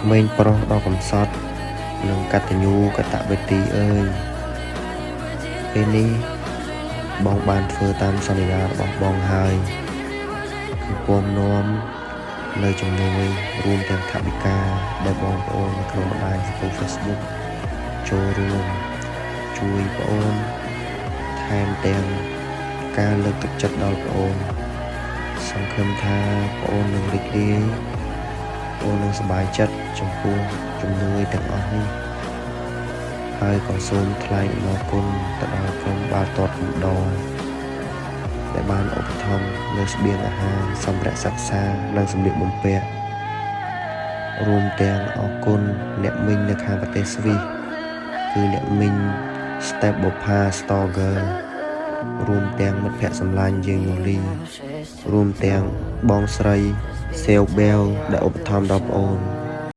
ក្មេងប្រុសដ៏កំសត់និងកតញ្ញូកតវេទីអើយពេលនេះបងបានធ្វើតាមសន្យារបស់បងហើយគឺពំនាំនៅជំនួយរួមទាំងថវិកាដែលបងប្អូននៅក្នុងបណ្ដាញសង្គម Facebook ចូលរួមជួយបងអូនថែមទាំងការលើកទឹកចិត្តដល់បងអូនសង្ឃឹមថាបងអូននឹងរីករាយបងអូននឹងសប្បាយចិត្តចំពោះជំនួយទាំងអស់នេះហើយក៏សូមថ្លែងអំណរគុណទៅដល់ក្រុមបាល់ទាត់ឧត្តរដែលបានឧបត្ថម្ភលើស្បៀងអាហារសម្ភារៈសិក្សានិងសម្លៀកបំពាក់រួមទាំងអរគុណអ្នកមីងនៅខាងប្រទេសស្វីសគឺអ្នកមីង Step Bopa Stoger រួមទាំងមិត្តភ័ក្តិសម្លាញ់យើងនូលីរួមទាំងបងស្រី Seobel ដែលឧបត្ថម្ភដល់បងអូន